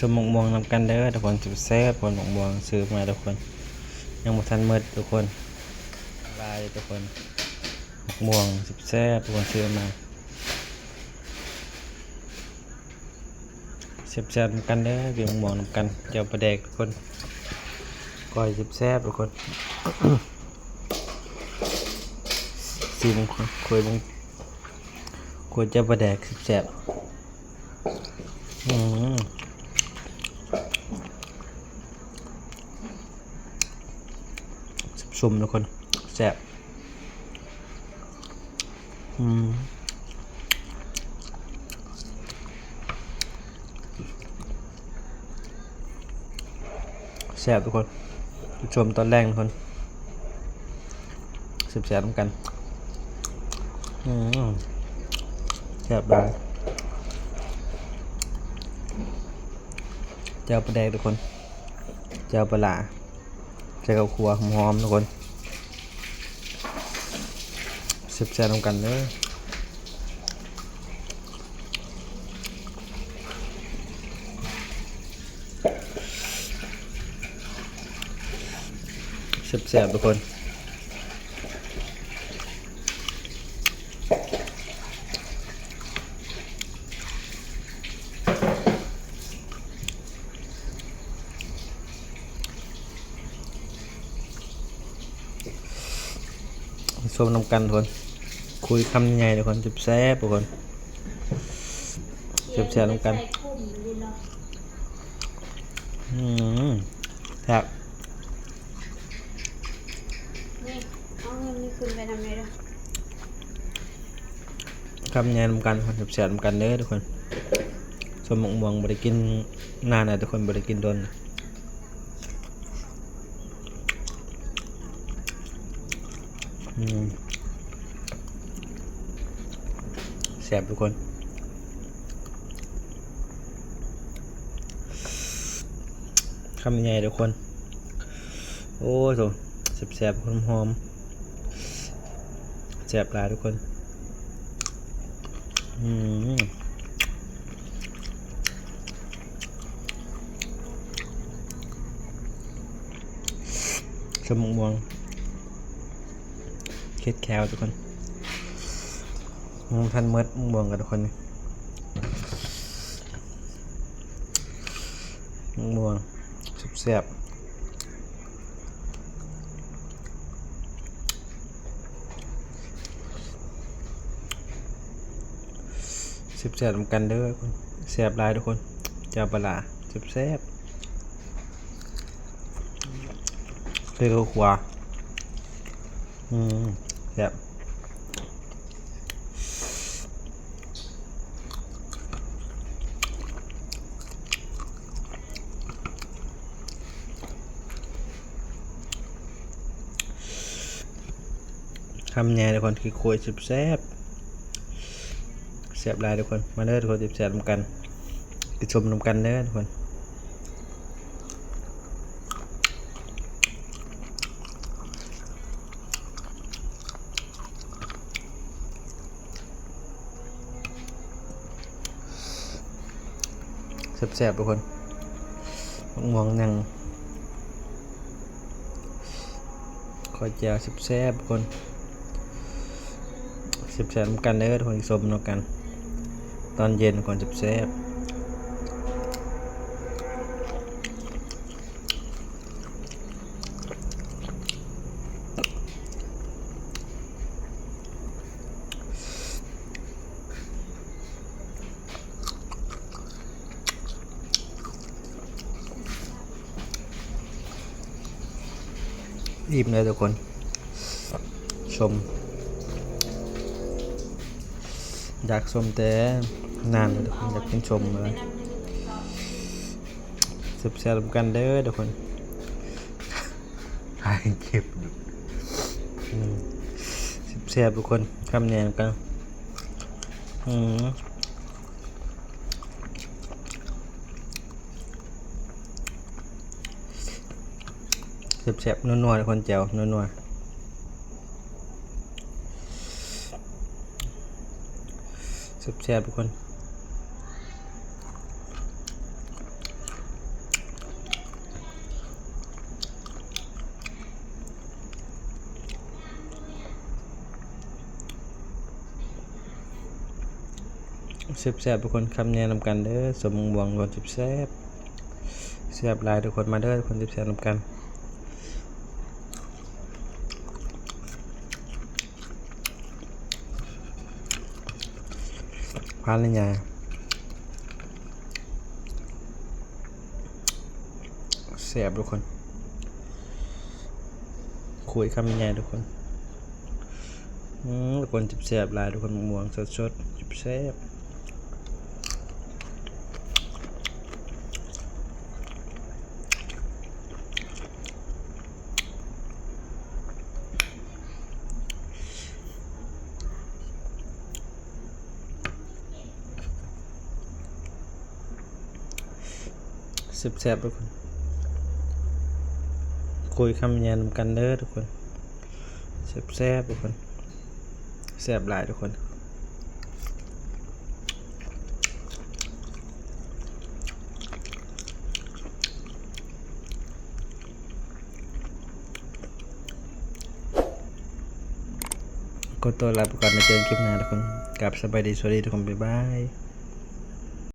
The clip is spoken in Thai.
สมหมกม่วงนำกันเด้อทุกคนสุดแซ่บผลหมกม่วงซื้อมาทุกคนยังบ่ทันหมดทุกคนลายทุกคนหมกม่วงสุดแซ่บทุกคนซื้อมาแซ่บๆนำกันเด้อกินหมกม่วงนำกันเจ้าปลาแดกทุกคนก้อยสุดแซ่บทุกคน ซีมคุยเจ้าปลาแดกสุดแซ่บสุ่มทุกคนแซ่บแซ่บทุกคนชมตอนแรกทุกคนแซ่บๆเหมือนกันแซ่บได้เจ้าปลาแดกทุกคนเจ้าปลาหลาใส่ข้าวคั่วหอมๆทุกคนแซ่บๆเหมือนกันเลยแซ่บๆทุกคนชมนำกันทุกคนคุยคำใหญ่ทุกคนแซ่บทุกคนแซ่บๆนำกันครับนี่เอาเงินนี่คืนไปทำไมล่ะคำใหญ่นำกันทุกคนแซ่บๆนำกันเด้อทุกคนชมหมกม่วงบ่ได้กินนานนะทุกคนบ่ได้กินโดนแซ่บทุกคนคำใหญ่ทุกคนโอ้ยแซ่บๆหอมๆแซ่บหลายทุกคนชมม่วงเค็ดแคลทุกคนทันเมิดม่วงกันทุกคนม่วงแซ่บแซ่บเหมือนกันเด้อคนแซ่บหลายทุกคนเจ้าปลาแซ่บเลยก็ขวาแซ่บคำแย่ทุกคนคือคุยแซ่บหลายทุกคนมาเด้อทุกคนแซ่บนำกันติดชมนำกันเด้อทุกคนแซ่บทุกคนม่วงนั่งคอยแจวแซ่บทุกคนแซ่บนำกันเด้อทุกคนชมนำกันตอนเย็นก่อนแซ่บอิ่มเลยทุกคนชมอยากชมแต่นานเลยทุกคนอยากกินชมเลยแซ่บๆกันเด้อทุกคนถ่ายคลิปแซ่บทุกคนคำแนนกันแซ่บๆนัวๆทุกคนแจ่วนัวๆแซ่บๆทุกคน แซ่บๆทุกคนคำแนะนำกันเด้อสมมงบวงรสแซ่บแซ่บหลายทุกคนมาเด้อทุกคนแซ่บๆนำกันพาเลยาแซ่บทุกคนคุยคำใหญ่ทุกคนทุกคนจิบแซ่บหลายทุกคนม่วงสดๆจิบแซ่บแซ่บๆทุกคนคุยคำใหญ่นำกันเด้อทุกคนแซ่บๆทุกคนแซ่บหลายทุกคนกดตัวลาไปก่อนนะเจอกันคลิปหน้าทุกคนกลับสบายดีสวัสดีทุกคนบ๊ายบาย